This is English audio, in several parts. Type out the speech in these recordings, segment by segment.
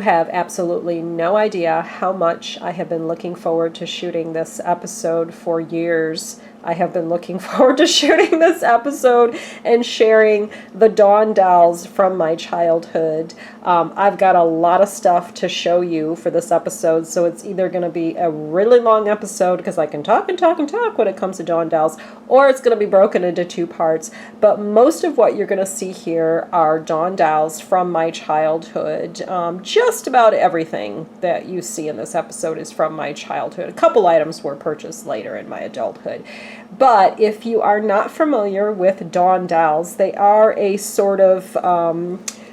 have absolutely no idea how much I have been looking forward to shooting this episode for years. I have been looking forward to shooting this episode and sharing the Dawn dolls from my childhood. I've got a lot of stuff to show you for this episode, so it's either going to be a really long episode because I can talk and talk and talk when it comes to Dawn dolls, or it's going to be broken into 2 parts. But most of what you're going to see here are Dawn dolls from my childhood. Just about everything that you see in this episode is from my childhood. A couple items were purchased later in my adulthood. But if you are not familiar with Dawn dolls, they are a sort of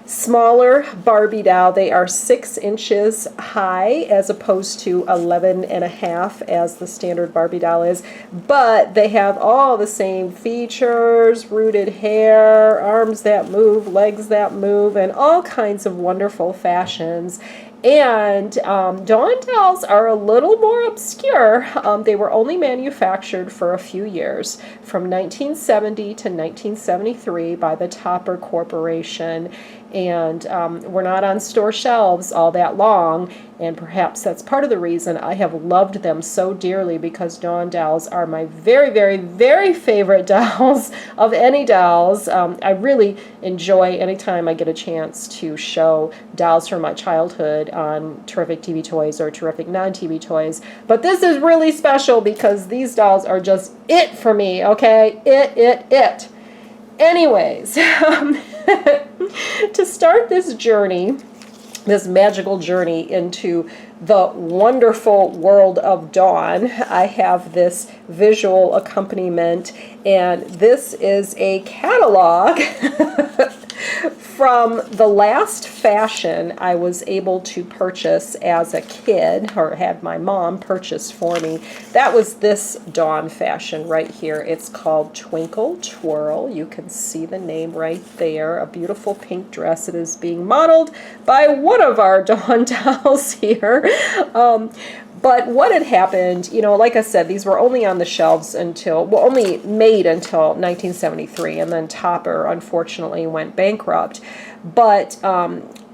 smaller Barbie doll. They are 6 inches high as opposed to 11.5 as the standard Barbie doll is. But they have all the same features: rooted hair, arms that move, legs that move, and all kinds of wonderful fashions. And Dawn dolls are a little more obscure. They were only manufactured for a few years, from 1970 to 1973 by the Topper Corporation, and were not on store shelves all that long. And perhaps that's part of the reason I have loved them so dearly, because Dawn dolls are my very, very, very favorite dolls of any dolls. I really enjoy anytime I get a chance to show dolls from my childhood on Terrific TV Toys or Terrific Non-TV Toys. But this is really special because these dolls are just it for me, okay? It. Anyways, to start this journey, this magical journey into the wonderful world of Dawn, I have this visual accompaniment, and this is a catalog from the last fashion I was able to purchase as a kid, or had my mom purchase for me. That was this Dawn fashion right here. It's called Twinkle Twirl. You can see the name right there. A beautiful pink dress. It is being modeled by one of our Dawn dolls here. But what had happened, you know, like I said, these were only on the shelves until, well, only made until 1973, and then Topper, unfortunately, went bankrupt. But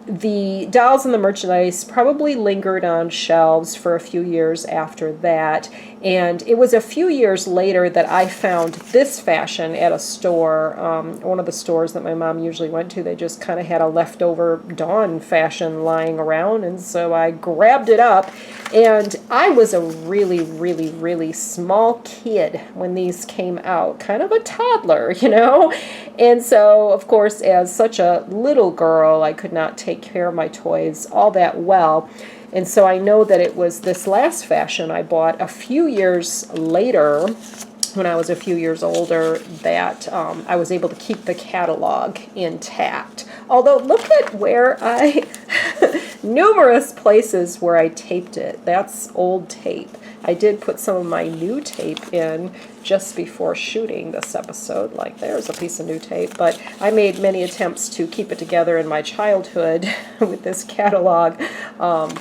the dolls and the merchandise probably lingered on shelves for a few years after that, and it was a few years later that I found this fashion at a store, one of the stores that my mom usually went to. They just kind of had a leftover Dawn fashion lying around, and so I grabbed it up. And I was a really, really, really small kid when these came out, kind of a toddler, you know? And so, of course, as such a little girl, I could not take care of my toys all that well. And so I know that it was this last fashion I bought a few years later, when I was a few years older, that I was able to keep the catalog intact. Although, look at where numerous places where I taped it. That's old tape. I did put some of my new tape in just before shooting this episode. Like, there's a piece of new tape. But I made many attempts to keep it together in my childhood with this catalog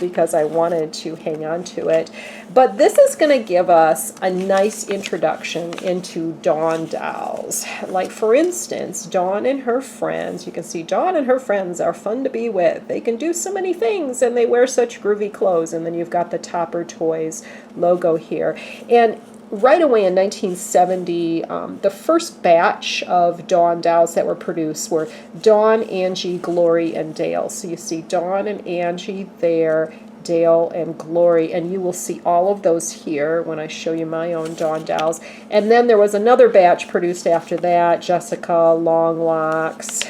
because I wanted to hang on to it. But this is going to give us a nice introduction into Dawn dolls. Like, for instance, Dawn and her friends. You can see Dawn and her friends are fun to be with. They can do so many things, and they wear such groovy clothes. And then you've got the Topper Toys logo here. And right away in 1970, the first batch of Dawn dolls that were produced were Dawn, Angie, Glory, and Dale. So you see Dawn and Angie there, Dale and Glory, and you will see all of those here when I show you my own Dawn dolls. And then there was another batch produced after that: Jessica, Loglocks,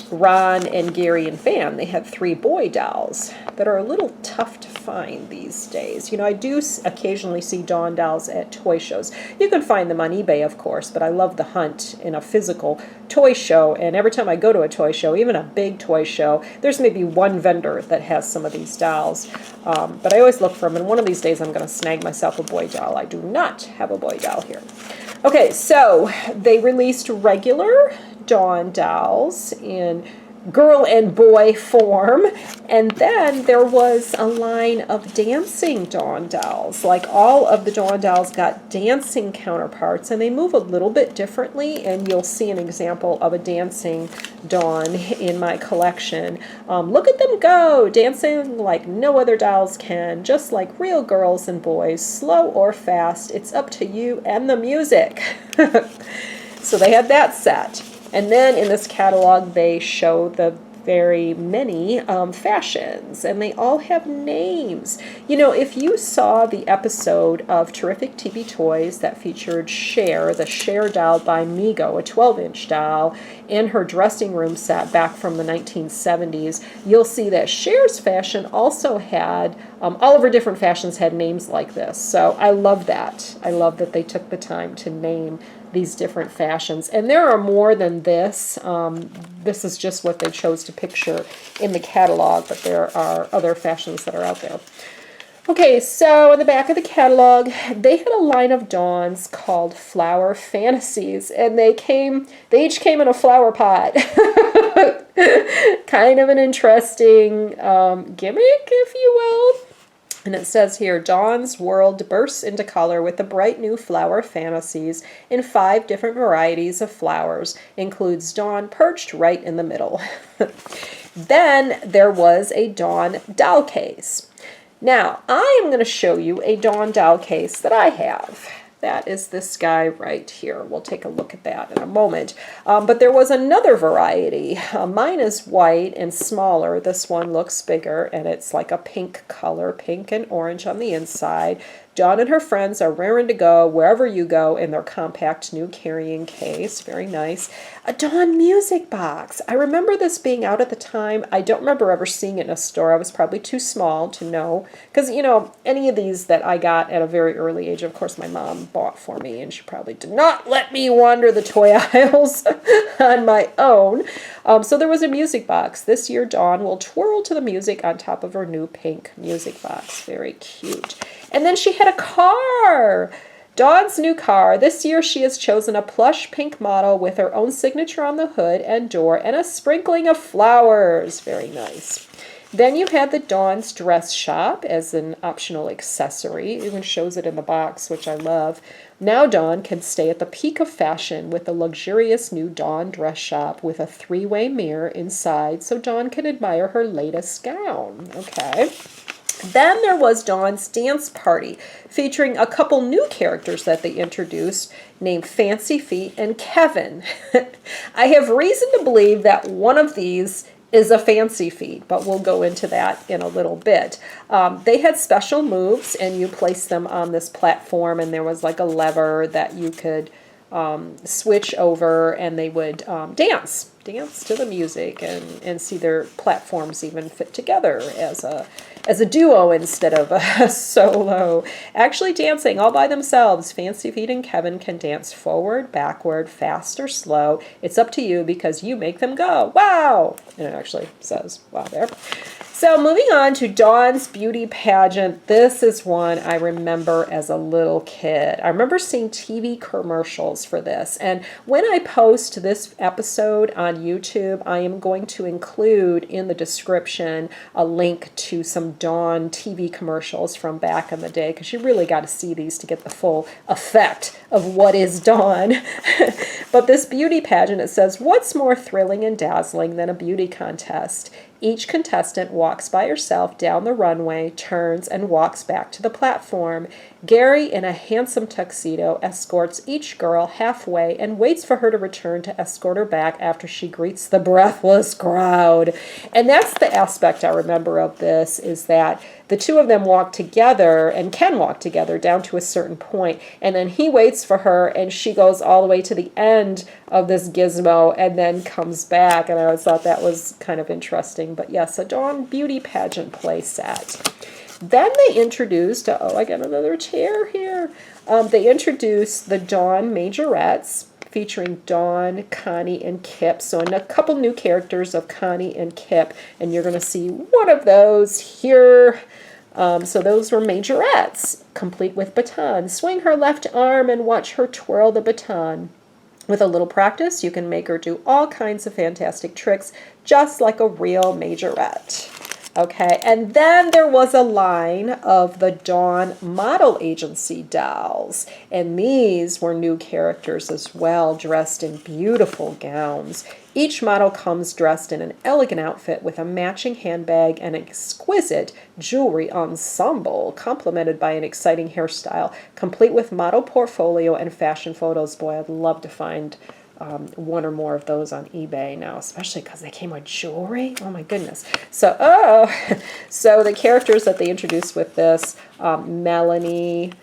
Ron, and Gary and Van. They had 3 boy dolls that are a little tough to find these days. You know, I do occasionally see Dawn dolls at toy shows. You can find them on eBay, of course, but I love the hunt in a physical toy show, and every time I go to a toy show, even a big toy show, there's maybe one vendor that has some of these dolls. But I always look for them, and one of these days I'm going to snag myself a boy doll. I do not have a boy doll here. Okay, so they released regular Dawn dolls in girl and boy form. And then there was a line of dancing Dawn dolls. Like all of the Dawn dolls got dancing counterparts, and they move a little bit differently, and you'll see an example of a dancing Dawn in my collection. Look at them go, dancing like no other dolls can, just like real girls and boys, slow or fast. It's up to you and the music. So they had that set. And then in this catalog, they show the very many fashions, and they all have names. You know, if you saw the episode of Terrific TV Toys that featured Cher, the Cher doll by Mego, a 12-inch doll, in her dressing room set back from the 1970s, you'll see that Cher's fashion also had, all of her different fashions had names like this. So I love that. I love that they took the time to name these different fashions. And there are more than this. This is just what they chose to picture in the catalog, but there are other fashions that are out there. Okay, so in the back of the catalog, they had a line of Dawns called Flower Fantasies, and they each came in a flower pot. Kind of an interesting gimmick, if you will. And it says here, Dawn's world bursts into color with the bright new flower fantasies in 5 different varieties of flowers. Includes Dawn perched right in the middle. Then there was a Dawn doll case. Now, I am going to show you a Dawn doll case that I have. That is this guy right here. We'll take a look at that in a moment. But there was another variety. Mine is white and smaller. This one looks bigger, and it's like a pink color, pink and orange on the inside. Dawn and her friends are raring to go wherever you go in their compact new carrying case. Very nice. A Dawn music box. I remember this being out at the time. I don't remember ever seeing it in a store. I was probably too small to know. Because, you know, any of these that I got at a very early age, of course, my mom bought for me, and she probably did not let me wander the toy aisles on my own. So there was a music box. This year, Dawn will twirl to the music on top of her new pink music box. Very cute. And then she had a car. Dawn's new car. This year she has chosen a plush pink model with her own signature on the hood and door and a sprinkling of flowers. Very nice. Then you had the Dawn's dress shop as an optional accessory. It even shows it in the box, which I love. Now Dawn can stay at the peak of fashion with the luxurious new Dawn dress shop with a 3-way mirror inside so Dawn can admire her latest gown. Okay. Then there was Dawn's Dance Party, featuring a couple new characters that they introduced, named Fancy Feet and Kevin. I have reason to believe that one of these is a Fancy Feet, but we'll go into that in a little bit. They had special moves, and you placed them on this platform, and there was like a lever that you could switch over, and they would dance to the music and see their platforms even fit together as a duo instead of a solo. Actually dancing all by themselves. Fancy Feet and Kevin can dance forward, backward, fast, or slow. It's up to you because you make them go. Wow! And it actually says wow there. So moving on to Dawn's Beauty Pageant. This is one I remember as a little kid. I remember seeing TV commercials for this. And when I post this episode on YouTube, I am going to include in the description a link to some Dawn TV commercials from back in the day, because you really got to see these to get the full effect of what is Dawn. But this beauty pageant, it says, what's more thrilling and dazzling than a beauty contest? Each contestant walks by herself down the runway, turns, and walks back to the platform. Gary, in a handsome tuxedo, escorts each girl halfway and waits for her to return to escort her back after she greets the breathless crowd. And that's the aspect I remember of this, is that the two of them walk together and can walk together down to a certain point, and then he waits for her and she goes all the way to the end of this gizmo and then comes back. And I always thought that was kind of interesting. But yes, a Dawn Beauty Pageant play set. Then they introduced, I got another chair here. They introduced the Dawn Majorettes, featuring Dawn, Connie, and Kip. So a couple new characters of Connie and Kip, and you're going to see one of those here. So those were majorettes, complete with baton. Swing her left arm and watch her twirl the baton. With a little practice, you can make her do all kinds of fantastic tricks, just like a real majorette. Okay, and then there was a line of the Dawn Model Agency dolls, and these were new characters as well, dressed in beautiful gowns. Each model comes dressed in an elegant outfit with a matching handbag and exquisite jewelry ensemble, complemented by an exciting hairstyle, complete with model portfolio and fashion photos. Boy, I'd love to find one or more of those on eBay now, especially because they came with jewelry. Oh my goodness. So, so the characters that they introduced with this, Melanie,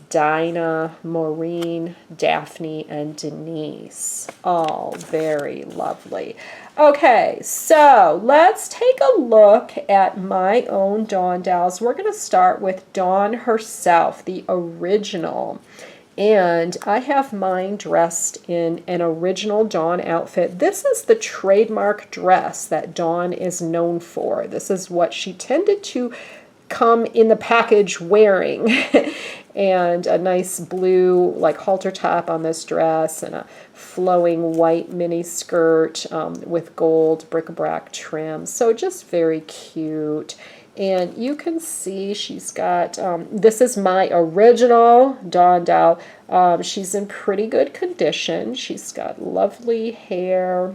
Dinah, Maureen, Daphne, and Denise. All very lovely. Okay, so let's take a look at my own Dawn dolls. We're going to start with Dawn herself, the original. And I have mine dressed in an original Dawn outfit. This is the trademark dress that Dawn is known for. This is what she tended to come in the package wearing. And a nice blue like halter top on this dress and a flowing white mini skirt with gold bric-a-brac trim. So just very cute. And you can see she's got, this is my original Dawn doll. She's in pretty good condition. She's got lovely hair.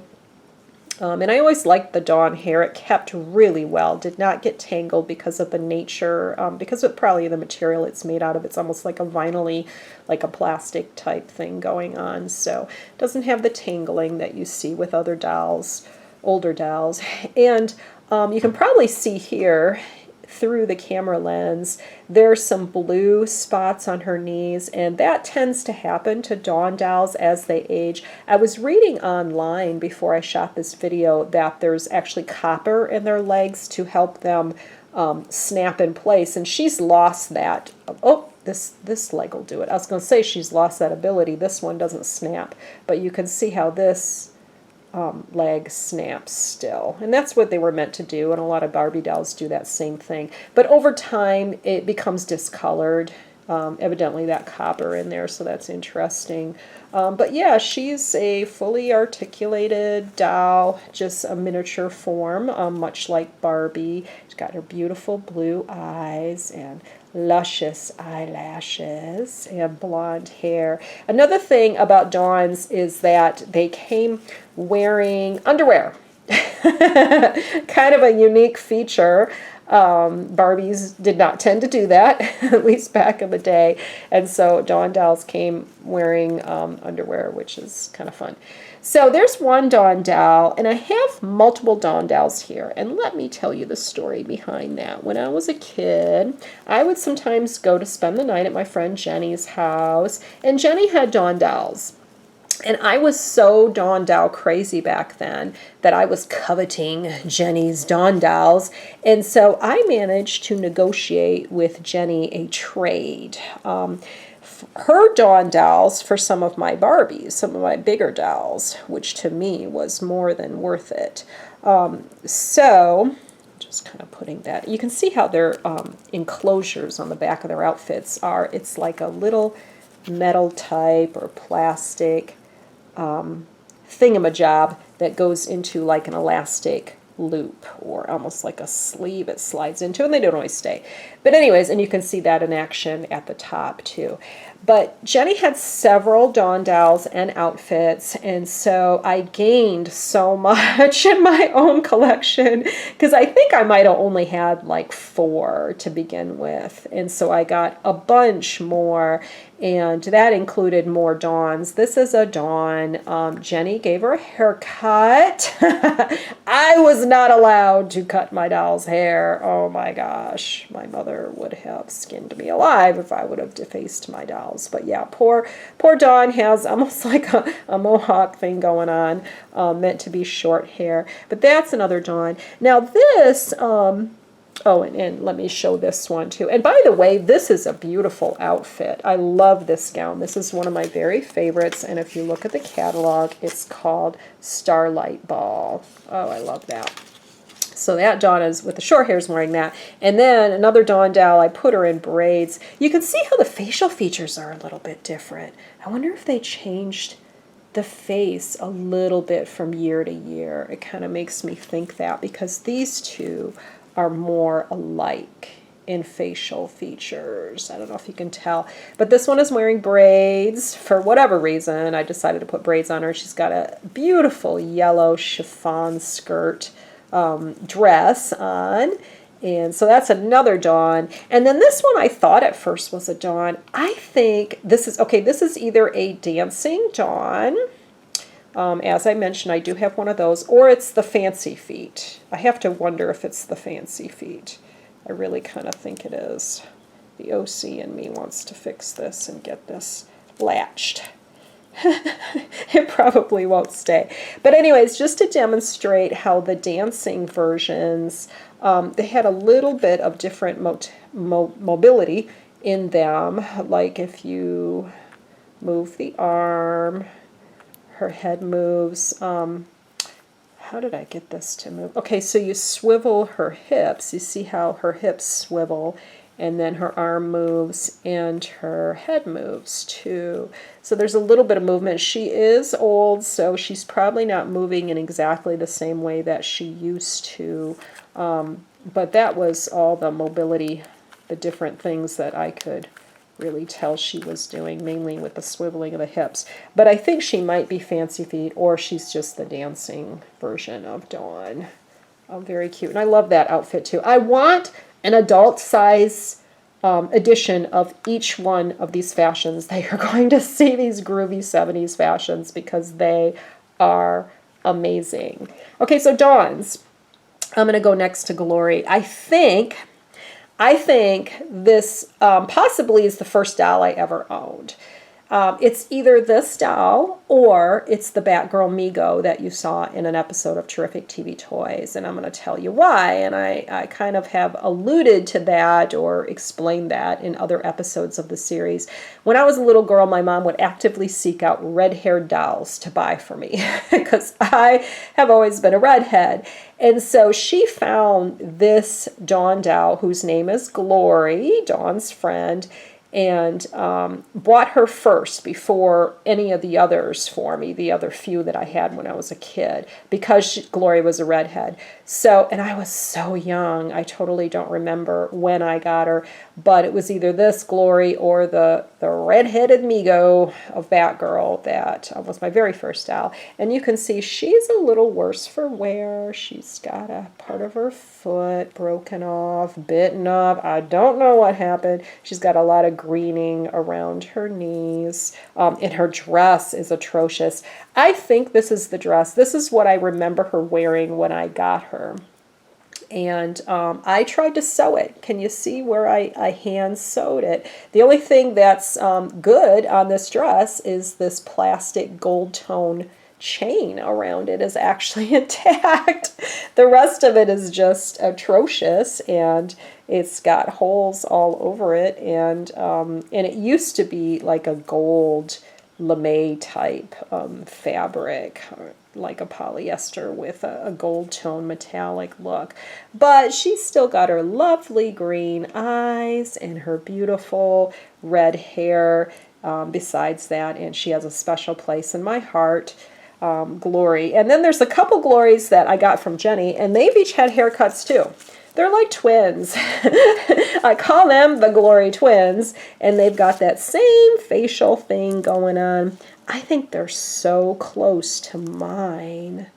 And I always liked the Dawn hair. It kept really well, did not get tangled because of the nature, because of probably the material it's made out of. It's almost like a vinyl-y, like a plastic type thing going on. So it doesn't have the tangling that you see with other dolls, older dolls. And you can probably see here through the camera lens, there's some blue spots on her knees, and that tends to happen to Dawn dolls as they age. I was reading online before I shot this video that there's actually copper in their legs to help them snap in place, and she's lost that. Oh, this leg will do it. I was going to say she's lost that ability. This one doesn't snap, but you can see how this leg snaps still. And that's what they were meant to do, and a lot of Barbie dolls do that same thing. But over time, it becomes discolored. Evidently that copper in there, so that's interesting. But yeah, she's a fully articulated doll, just a miniature form, much like Barbie. She's got her beautiful blue eyes and luscious eyelashes and blonde hair. Another thing about Dawn's is that they came wearing underwear. Kind of a unique feature. Barbies did not tend to do that, at least back in the day. And so Dawn dolls came wearing underwear, which is kind of fun. So there's one Dawn doll, and I have multiple Dawn dolls here. And let me tell you the story behind that. When I was a kid, I would sometimes go to spend the night at my friend Jenny's house, and Jenny had Dawn dolls. And I was so Dawn doll crazy back then that I was coveting Jenny's Dawn dolls. And so I managed to negotiate with Jenny a trade. Her Dawn dolls for some of my Barbies, some of my bigger dolls, which to me was more than worth it. So just kind of putting that, you can see how their enclosures on the back of their outfits are. It's like a little metal type or plastic thingamajob that goes into like an elastic loop or almost like a sleeve it slides into, and they don't always stay. But anyways, and you can see that in action at the top too. But Jenny had several Dawn dolls and outfits, and so I gained so much in my own collection because I think I might have only had like 4 to begin with, and so I got a bunch more, and that included more Dawns. This is a Dawn. Jenny gave her a haircut. I was not allowed to cut my doll's hair. Oh my gosh, my mother would have skinned me alive if I would have defaced my doll. But yeah, poor Dawn has almost like a mohawk thing going on, meant to be short hair. But that's another Dawn. Now this, oh, and let me show this one too. And by the way, this is a beautiful outfit. I love this gown. This is one of my very favorites. And if you look at the catalog, it's called Starlight Ball. Oh, I love that. So that Dawn is with the short hair is wearing that. And then another Dawn doll, I put her in braids. You can see how the facial features are a little bit different. I wonder if they changed the face a little bit from year to year. It kind of makes me think that, because these two are more alike in facial features. I don't know if you can tell, but this one is wearing braids for whatever reason. I decided to put braids on her. She's got a beautiful yellow chiffon skirt dress on. And so that's another Dawn. And then this one I thought at first was a Dawn. I think this is, okay, this is either a dancing Dawn. As I mentioned, I do have one of those, or it's the fancy feet. I have to wonder if it's the fancy feet. I really kind of think it is. The OC in me wants to fix this and get this latched. It probably won't stay. But anyways, just to demonstrate how the dancing versions, they had a little bit of different mobility in them. Like if you move the arm, her head moves. How did I get this to move? Okay, so you swivel her hips. You see how her hips swivel, and then her arm moves and her head moves too. So there's a little bit of movement. She is old, so she's probably not moving in exactly the same way that she used to. But that was all the mobility, the different things that I could really tell she was doing, mainly with the swiveling of the hips. But I think she might be fancy feet, or she's just the dancing version of Dawn. Oh, very cute. And I love that outfit too. I want an adult size edition of each one of these fashions that you're going to see, these groovy 70s fashions, because they are amazing. Okay, so Dawns. I'm going to go next to Glory. I think this possibly is the first doll I ever owned. It's either this doll or it's the Batgirl Mego that you saw in an episode of Terrific TV Toys, and I'm going to tell you why, and I kind of have alluded to that or explained that in other episodes of the series. When I was a little girl, my mom would actively seek out red-haired dolls to buy for me because I have always been a redhead. And so she found this Dawn doll whose name is Glory, Dawn's friend, and bought her first before any of the others for me, the other few that I had when I was a kid, because Glory was a redhead. So, and I was so young, I totally don't remember when I got her, but it was either this Glory or the red-headed Mego of Batgirl that was my very first doll. And you can see she's a little worse for wear. She's got a part of her foot broken off, bitten up. I don't know what happened. She's got a lot of greening around her knees, and her dress is atrocious. I think this is the dress. This is what I remember her wearing when I got her. And I tried to sew it. Can you see where I hand sewed it? The only thing that's good on this dress is this plastic gold tone chain around it is actually intact. The rest of it is just atrocious, and it's got holes all over it, and it used to be like a gold lame type fabric, like a polyester with a gold tone metallic look. But she's still got her lovely green eyes and her beautiful red hair besides that, and she has a special place in my heart. Glory. And then there's a couple Glories that I got from Jenny, and they've each had haircuts too. They're like twins. I call them the Glory twins, and they've got that same facial thing going on. I think they're so close to mine.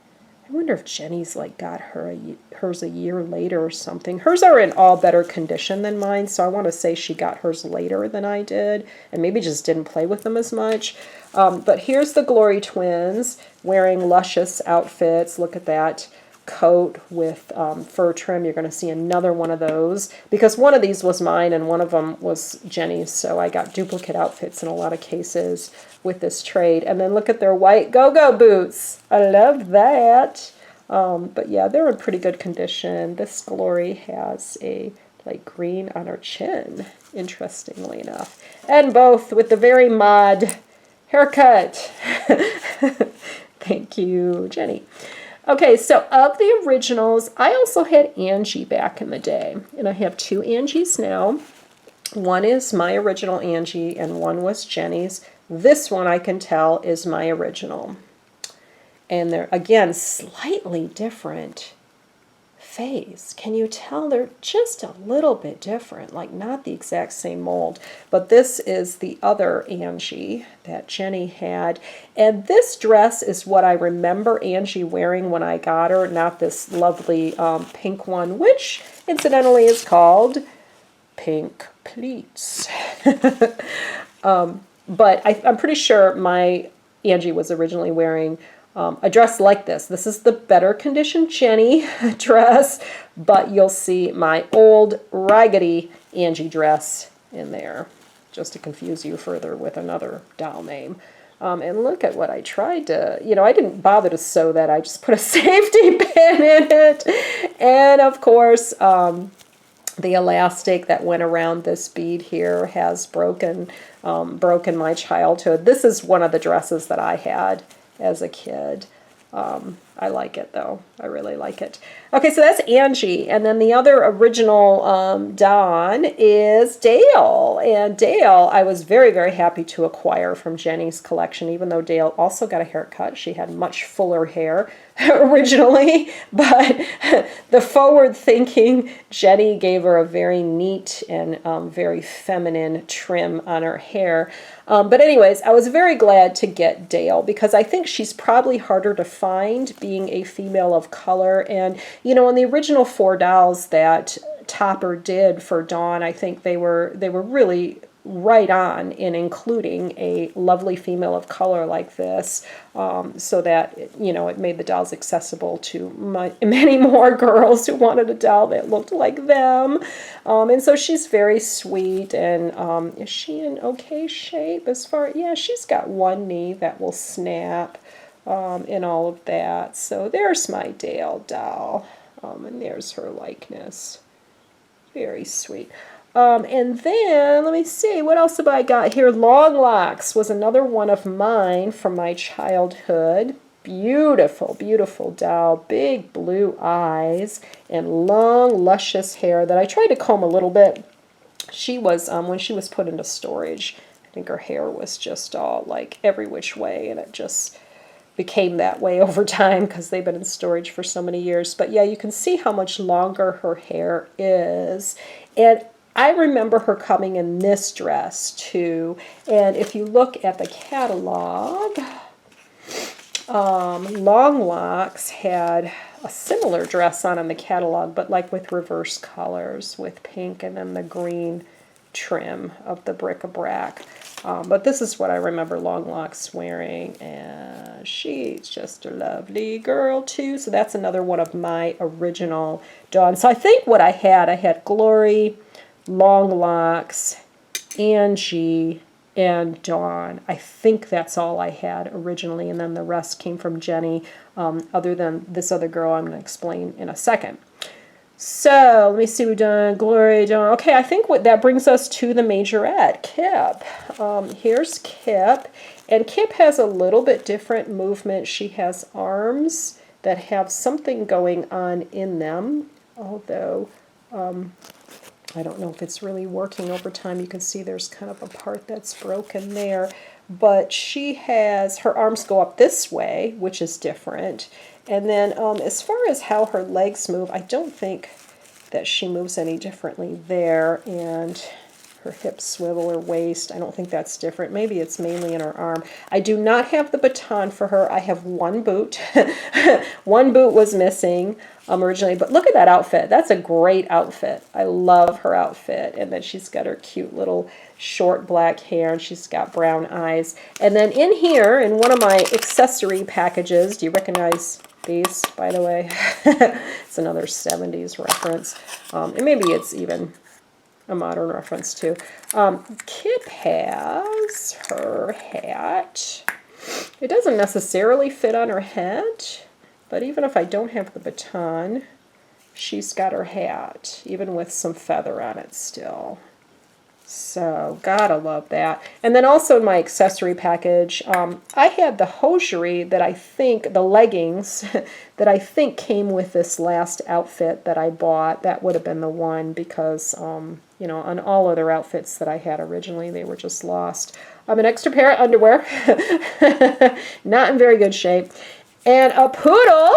I wonder if Jenny's like got hers a year later or something. Hers are in all better condition than mine, so I want to say she got hers later than I did, and maybe just didn't play with them as much. But here's the Glory twins wearing luscious outfits. Look at that coat with fur trim. You're going to see another one of those, because one of these was mine and one of them was Jenny's, so I got duplicate outfits in a lot of cases with this trade. And then look at their white go-go boots. I love that. But yeah, they're in pretty good condition. This Glory has a light green on her chin, interestingly enough, and both with the very mod haircut. Thank you, Jenny. Okay, so of the originals, I also had Angie back in the day, and I have two Angies now. One is my original Angie, and one was Jenny's. This one I can tell is my original. And they're, again, slightly different face. Can you tell they're just a little bit different, like not the exact same mold? But this is the other Angie that Jenny had. And this dress is what I remember Angie wearing when I got her, not this lovely pink one, which incidentally is called Pink Pleats. But I'm pretty sure my Angie was originally wearing a dress like this. This is the better conditioned Jenny dress, but you'll see my old raggedy Angie dress in there, just to confuse you further with another doll name. And look at what I tried to, I didn't bother to sew that. I just put a safety pin in it. And of course, the elastic that went around this bead here has broken my childhood. This is one of the dresses that I had as a kid. I like it, though. I really like it. Okay, so that's Angie. And then the other original Dawn is Dale. And Dale, I was very, very happy to acquire from Jenny's collection, even though Dale also got a haircut. She had much fuller hair originally, but the forward-thinking Jenny gave her a very neat and very feminine trim on her hair. But anyways, I was very glad to get Dale because I think she's probably harder to find being a female of color. And, in the original 4 dolls that Topper did for Dawn, I think they were really right on in including a lovely female of color like this, so that, it made the dolls accessible to many more girls who wanted a doll that looked like them. And so she's very sweet, and is she in okay shape as far, yeah, she's got one knee that will snap, and all of that. So there's my Dale doll, and there's her likeness. Very sweet. And then, let me see, what else have I got here? Loglocks was another one of mine from my childhood. Beautiful, beautiful doll. Big blue eyes and long, luscious hair that I tried to comb a little bit. She was, when she was put into storage, I think her hair was just all like every which way, and it just became that way over time because they've been in storage for so many years. But yeah, you can see how much longer her hair is. And I remember her coming in this dress too. And if you look at the catalog, Loglocks had a similar dress on in the catalog, but like with reverse colors, with pink and then the green trim of the bric-a-brac. But this is what I remember Loglocks wearing, and she's just a lovely girl too. So that's another one of my original Dawn. So I think what I had Glory, Loglocks, Angie, and Dawn. I think that's all I had originally, and then the rest came from Jenny, other than this other girl I'm going to explain in a second. So, let me see, we've done Glory, Dawn. Okay, I think what that brings us to the majorette, Kip. Here's Kip, and Kip has a little bit different movement. She has arms that have something going on in them, although I don't know if it's really working over time. You can see there's kind of a part that's broken there. But she has, her arms go up this way, which is different. And then as far as how her legs move, I don't think that she moves any differently there. And her hips swivel, her waist, I don't think that's different. Maybe it's mainly in her arm. I do not have the baton for her. I have one boot. One boot was missing originally, but look at that outfit. That's a great outfit. I love her outfit. And then she's got her cute little short black hair, and she's got brown eyes. And then in here, in one of my accessory packages, do you recognize these, by the way? It's another 70s reference. And maybe it's even a modern reference too. Kip has her hat. It doesn't necessarily fit on her head, but even if I don't have the baton, she's got her hat, even with some feather on it still. So, gotta love that. And then also in my accessory package, I had the hosiery that I think, the leggings, that I think came with this last outfit that I bought. That would have been the one because you know, on all other outfits that I had originally. They were just lost. An extra pair of underwear, not in very good shape, and a poodle.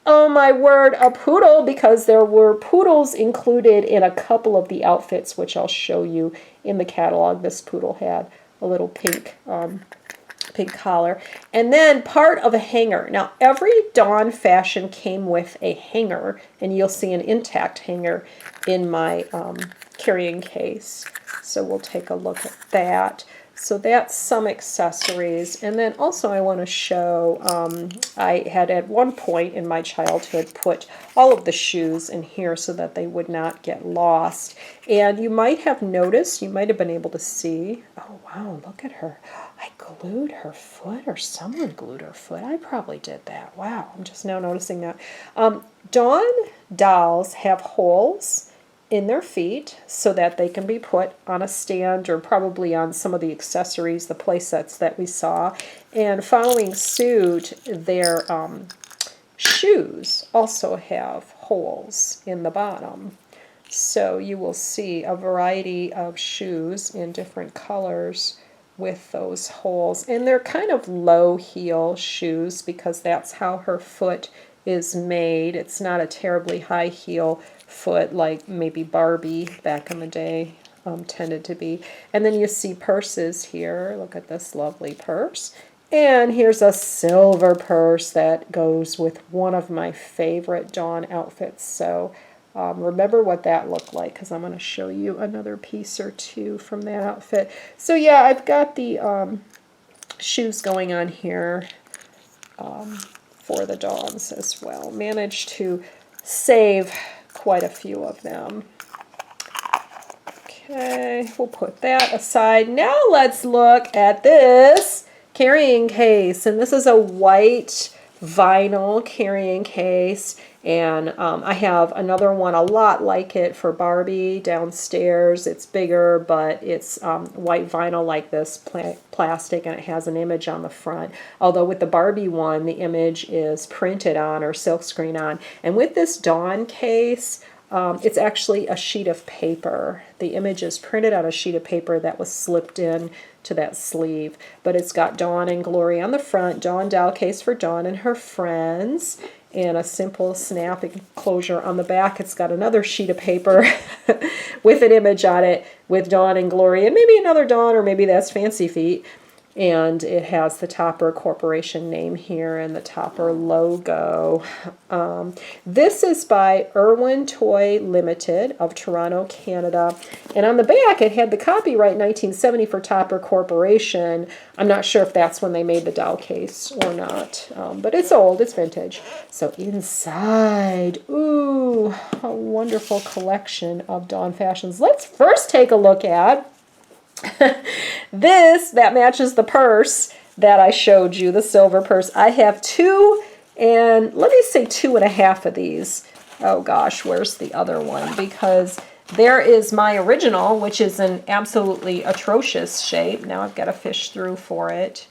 Oh my word, a poodle, because there were poodles included in a couple of the outfits, which I'll show you in the catalog. This poodle had a little pink collar, and then part of a hanger. Now, every Dawn fashion came with a hanger, and you'll see an intact hanger in my carrying case. So we'll take a look at that. So that's some accessories. And then also I want to show, I had at one point in my childhood put all of the shoes in here so that they would not get lost. And you might have noticed, you might have been able to see, oh wow, look at her. I glued her foot, or someone glued her foot. I probably did that. Wow, I'm just now noticing that. Dawn dolls have holes in their feet so that they can be put on a stand or probably on some of the accessories, the play sets that we saw. And following suit, their shoes also have holes in the bottom. So you will see a variety of shoes in different colors with those holes. And they're kind of low heel shoes because that's how her foot is made. It's not a terribly high heel foot like maybe Barbie back in the day tended to be. And then you see purses here. Look at this lovely purse. And here's a silver purse that goes with one of my favorite Dawn outfits. So remember what that looked like, because I'm going to show you another piece or two from that outfit. So yeah, I've got the shoes going on here for the Dawns as well. Managed to save quite a few of them. Okay, we'll put that aside. Now let's look at this carrying case. And this is a white vinyl carrying case. And I have another one a lot like it for Barbie downstairs. It's bigger, but it's white vinyl like this, plastic, and it has an image on the front. Although with the Barbie one, the image is printed on or silkscreen on. And with this Dawn case, it's actually a sheet of paper. The image is printed on a sheet of paper that was slipped in to that sleeve. But it's got Dawn and Glory on the front, Dawn doll case for Dawn and her friends, and a simple snap enclosure on the back. It's got another sheet of paper with an image on it with Dawn and Glory, and maybe another Dawn, or maybe that's Fancy Feet. And it has the Topper Corporation name here and the Topper logo. This is by Irwin Toy Limited of Toronto, Canada. And on the back, it had the copyright 1970 for Topper Corporation. I'm not sure if that's when they made the doll case or not. But it's old, it's vintage. So inside, ooh, a wonderful collection of Dawn fashions. Let's first take a look at this that matches the purse that I showed you, the silver purse. I have two, and let me say 2.5 of these. Oh gosh, where's the other one? Because there is my original, which is an absolutely atrocious shape. Now I've got to fish through for it.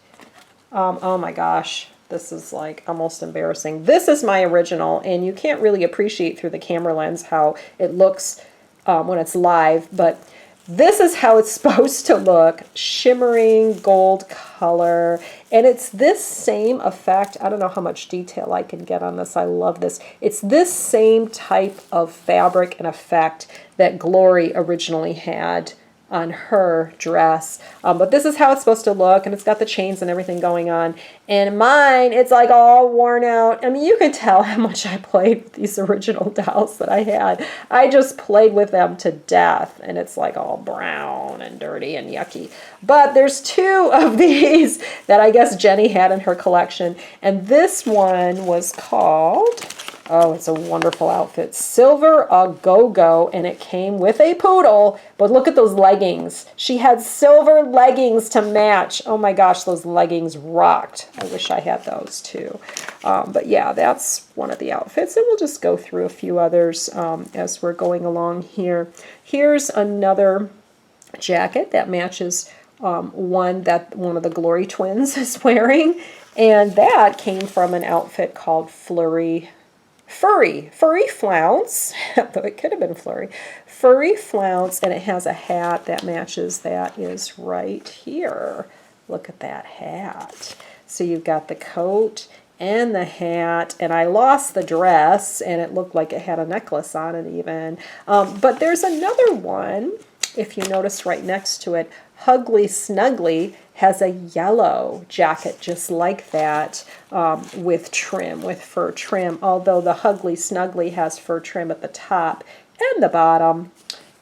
Oh my gosh, this is like almost embarrassing. This is my original, and you can't really appreciate through the camera lens how it looks when it's live, but this is how it's supposed to look, shimmering gold color, and it's this same effect. I don't know how much detail I can get on this. I love this. It's this same type of fabric and effect that Glory originally had on her dress. But this is how it's supposed to look, and it's got the chains and everything going on. And mine, it's like all worn out. I mean, you can tell how much I played with these original dolls that I had. I just played with them to death, and it's like all brown and dirty and yucky. But there's two of these that I guess Jenny had in her collection, and this one was called, oh, it's a wonderful outfit, Silver A Go-Go, and it came with a poodle. But look at those leggings. She had silver leggings to match. Oh my gosh, those leggings rocked. I wish I had those too. But yeah, that's one of the outfits, and we'll just go through a few others as we're going along here. Here's another jacket that matches one that one of the Glory twins is wearing, and that came from an outfit called Flurry furry flounce, though it could have been flurry, furry flounce, and it has a hat that matches. That is right here. Look at that hat. So you've got the coat and the hat, and I lost the dress, and it looked like it had a necklace on it even. But there's another one, if you notice right next to it, Hugly Snuggly has a yellow jacket just like that, with trim, with fur trim, although the Hugly Snuggly has fur trim at the top and the bottom.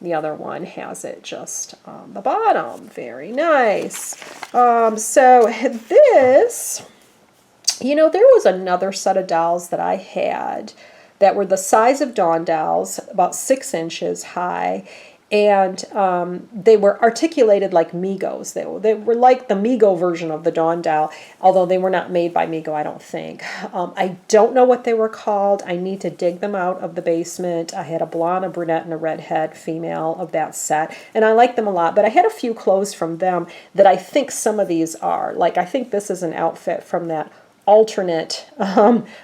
The other one has it just on the bottom. Very nice. So this, you know, there was another set of dolls that I had that were the size of Dawn dolls, about 6 inches high, and they were articulated like Migos. They were like the Migo version of the Dawn doll, although they were not made by Migo, I don't think. I don't know what they were called. I need to dig them out of the basement. I had a blonde, a brunette, and a redhead female of that set, and I like them a lot, but I had a few clothes from them that I think some of these are. Like, I think this is an outfit from that alternate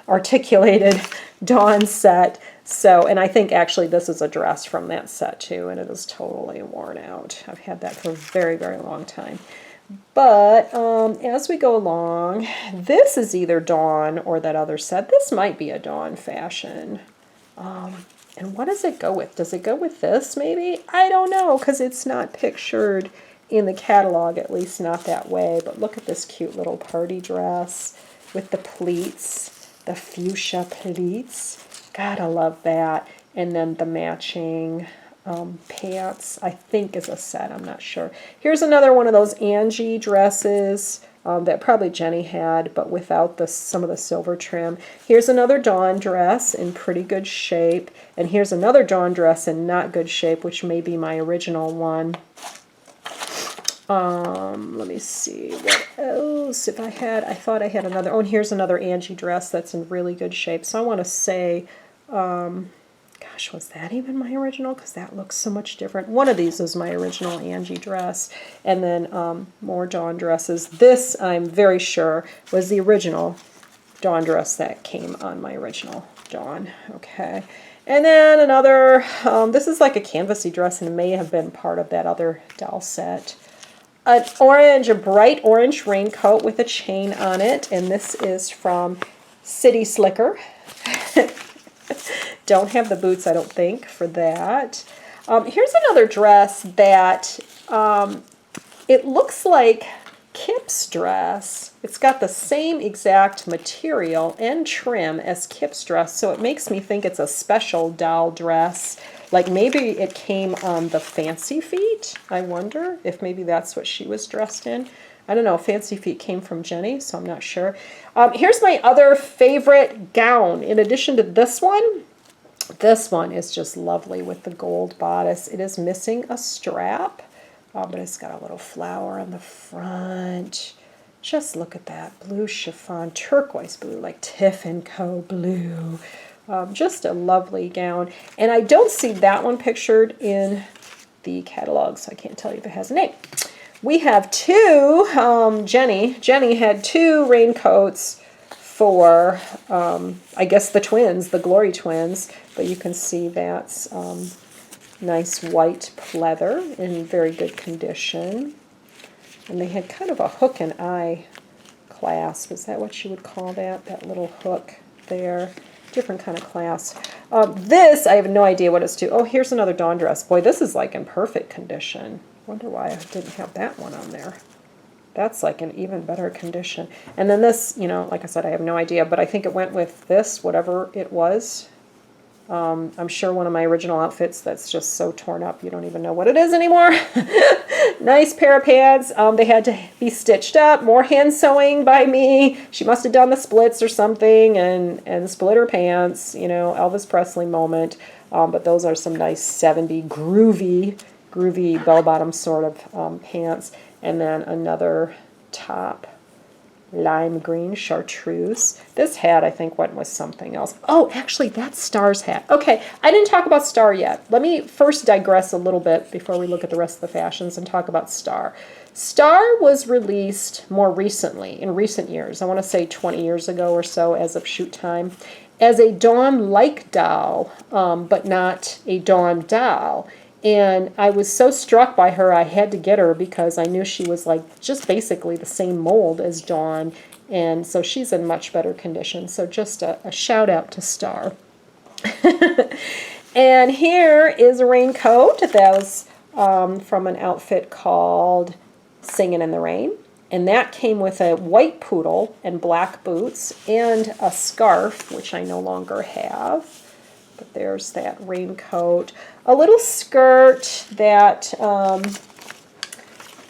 articulated Dawn set. So, and I think actually this is a dress from that set too, and it is totally worn out. I've had that for a very, very long time. But as we go along, this is either Dawn or that other set. This might be a Dawn fashion. And what does it go with? Does it go with this maybe? I don't know, because it's not pictured in the catalog, at least not that way. But look at this cute little party dress with the pleats, the fuchsia pleats. Gotta love that. And then the matching pants, I think is a set. I'm not sure. Here's another one of those Angie dresses that probably Jenny had, but without some of the silver trim. Here's another Dawn dress in pretty good shape. And here's another Dawn dress in not good shape, which may be my original one. Let me see what else. If I thought I had another. Oh, and here's another Angie dress that's in really good shape. So I want to say, gosh, was that even my original? Because that looks so much different. One of these is my original Angie dress. And then more Dawn dresses. This, I'm very sure, was the original Dawn dress that came on my original Dawn. Okay. And then another, this is like a canvasy dress, and it may have been part of that other doll set. A bright orange raincoat with a chain on it, and this is from City Slicker. Don't have the boots, I don't think, for that. Here's another dress that it looks like Kip's dress. It's got the same exact material and trim as Kip's dress, so it makes me think it's a special doll dress. Like maybe it came on the Fancy Feet. I wonder if maybe that's what she was dressed in. I don't know. Fancy Feet came from Jenny, so I'm not sure. Here's my other favorite gown. In addition to this one is just lovely with the gold bodice. It is missing a strap, but it's got a little flower on the front. Just look at that blue chiffon, turquoise blue, like Tiff & Co. blue. Just a lovely gown. And I don't see that one pictured in the catalog, so I can't tell you if it has a name. We have two, Jenny had two raincoats for, I guess, the twins, the Glory twins. But you can see that's nice white pleather in very good condition. And they had kind of a hook and eye clasp. Is that what you would call that? That little hook there. Different kind of clasp. This, I have no idea what it's to. Oh, here's another Dawn dress. Boy, this is like in perfect condition. Wonder why I didn't have that one on there. That's like in even better condition. And then this, you know, like I said, I have no idea, but I think it went with this, whatever it was. I'm sure one of my original outfits that's just so torn up you don't even know what it is anymore. Nice pair of pants. They had to be stitched up. More hand sewing by me. She must have done the splits or something and split her pants. You know, Elvis Presley moment. But those are some nice 70s groovy bell-bottom sort of pants. And then another top lime green chartreuse. This hat, I think, went with something else. Oh, actually, that's Star's hat. Okay, I didn't talk about Star yet. Let me first digress a little bit before we look at the rest of the fashions and talk about Star. Star was released more recently, in recent years. I want to say 20 years ago or so as of shoot time, as a Dawn-like doll, but not a Dawn doll. And I was so struck by her, I had to get her because I knew she was like just basically the same mold as Dawn. And so she's in much better condition. So just a shout out to Star. And here is a raincoat that was from an outfit called Singin' in the Rain. And that came with a white poodle and black boots and a scarf, which I no longer have. But there's that raincoat. A little skirt that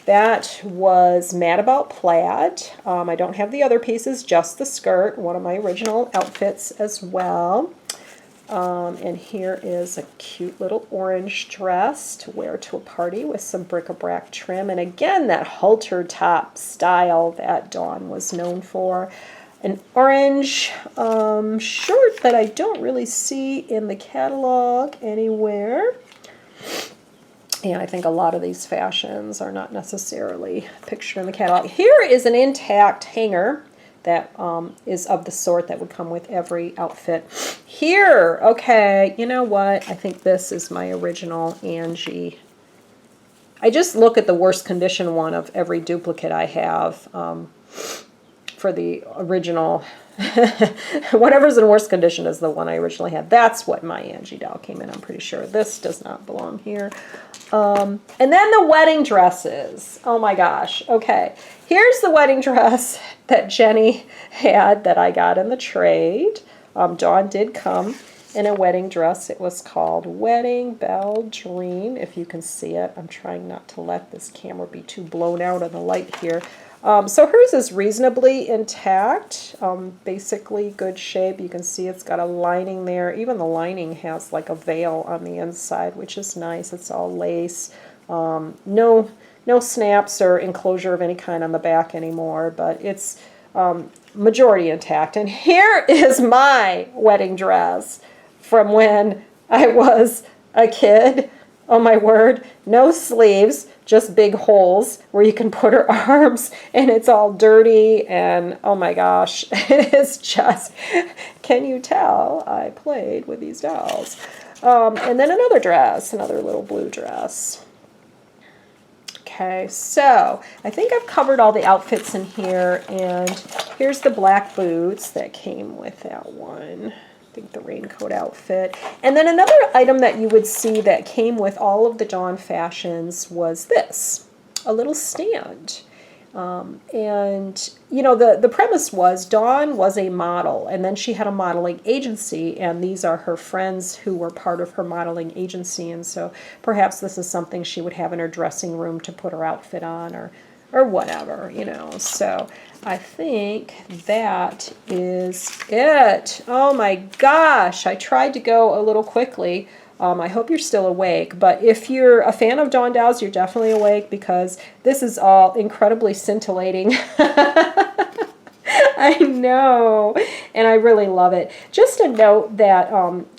that was Mad About Plaid. I don't have the other pieces, just the skirt, one of my original outfits as well. And here is a cute little orange dress to wear to a party with some bric-a-brac trim. And again, that halter top style that Dawn was known for. An orange shirt that I don't really see in the catalog anywhere. And I think a lot of these fashions are not necessarily pictured in the catalog. Here is an intact hanger that is of the sort that would come with every outfit. Here, okay, you know what? I think this is my original Angie. I just look at the worst condition one of every duplicate I have. For the original, whatever's in worse condition is the one I originally had. That's what my Angie doll came in, I'm pretty sure. This does not belong here. And then the wedding dresses. Oh my gosh. Okay, here's the wedding dress that Jenny had that I got in the trade. Dawn did come in a wedding dress. It was called Wedding Bell Dream, if you can see it. I'm trying not to let this camera be too blown out on the light here. So hers is reasonably intact, basically good shape. You can see it's got a lining there. Even the lining has like a veil on the inside, which is nice. It's all lace. No snaps or enclosure of any kind on the back anymore, but it's majority intact. And here is my wedding dress from when I was a kid. Oh my word, no sleeves, just big holes where you can put her arms, and it's all dirty, and oh my gosh, it is just, can you tell I played with these dolls? And then another dress, another little blue dress. Okay, so I think I've covered all the outfits in here, and here's the black boots that came with that one. I think the raincoat outfit. And then another item that you would see that came with all of the Dawn fashions was this, a little stand. And, you know, the premise was Dawn was a model, and then she had a modeling agency, and these are her friends who were part of her modeling agency, and so perhaps this is something she would have in her dressing room to put her outfit on, or whatever, you know. So I think that is it. Oh my gosh, I tried to go a little quickly. I hope you're still awake, but if you're a fan of Dawn dolls, you're definitely awake because this is all incredibly scintillating. I know, and I really love it. Just a note that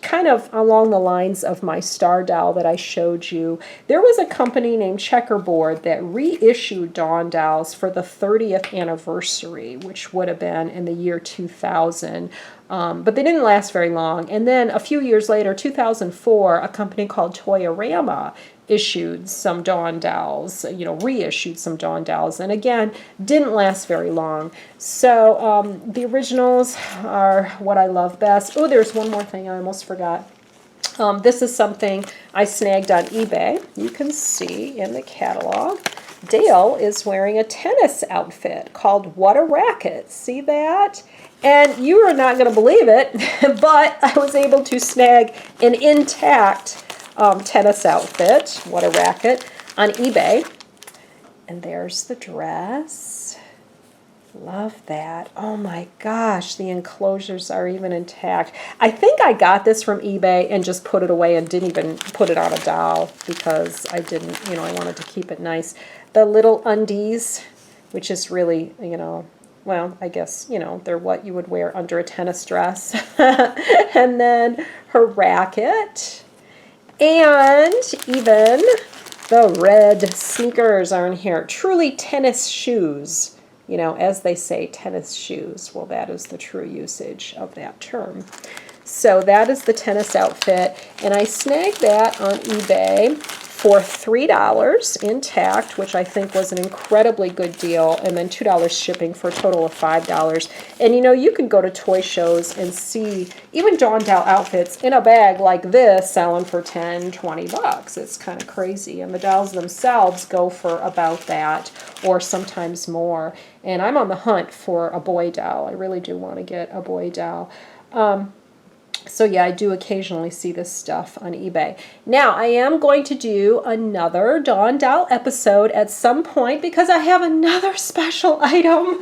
kind of along the lines of my Star doll that I showed you, there was a company named Checkerboard that reissued Dawn dolls for the 30th anniversary, which would have been in the year 2000. But they didn't last very long. And then a few years later, 2004, a company called Toyorama issued some Dawn dolls, you know, reissued some Dawn dolls, and again, didn't last very long. So the originals are what I love best. Oh, there's one more thing I almost forgot. This is something I snagged on eBay. You can see in the catalog. Dale is wearing a tennis outfit called What a Racket. See that? And you are not going to believe it, but I was able to snag an intact tennis outfit, What a Racket, on eBay. And there's the dress. Love that. Oh my gosh, the enclosures are even intact. I think I got this from eBay and just put it away and didn't even put it on a doll because I didn't, you know, I wanted to keep it nice. The little undies, which is really, you know, well, I guess, you know, they're what you would wear under a tennis dress. And then her racket. And even the red sneakers are in here. Truly tennis shoes. You know, as they say, tennis shoes. Well, that is the true usage of that term. So that is the tennis outfit. And I snagged that on eBay for $3 intact, which I think was an incredibly good deal, and then $2 shipping for a total of $5. And you know, you can go to toy shows and see even Dawn doll outfits in a bag like this selling for 10, 20 bucks. It's kind of crazy. And the dolls themselves go for about that, or sometimes more. And I'm on the hunt for a boy doll. I really do want to get a boy doll. So yeah, I do occasionally see this stuff on eBay. Now, I am going to do another Dawn doll episode at some point because I have another special item.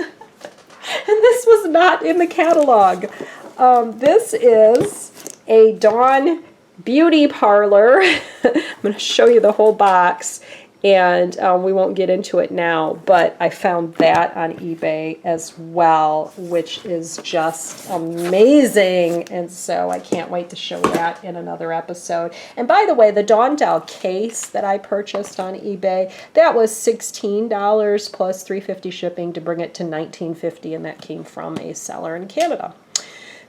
And this was not in the catalog. This is a Dawn beauty parlor. I'm going to show you the whole box. And we won't get into it now, but I found that on eBay as well, which is just amazing. And so I can't wait to show that in another episode. And by the way, the Dawn doll case that I purchased on eBay, that was $16 plus $3.50 shipping to bring it to $19.50, and that came from a seller in Canada.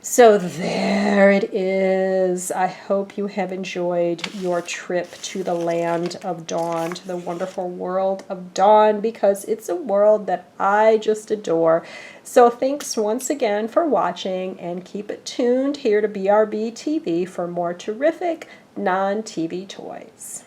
So there it is. I hope you have enjoyed your trip to the land of Dawn, to the wonderful world of Dawn, because it's a world that I just adore. So thanks once again for watching, and keep it tuned here to BRBTV for more terrific non-TV toys.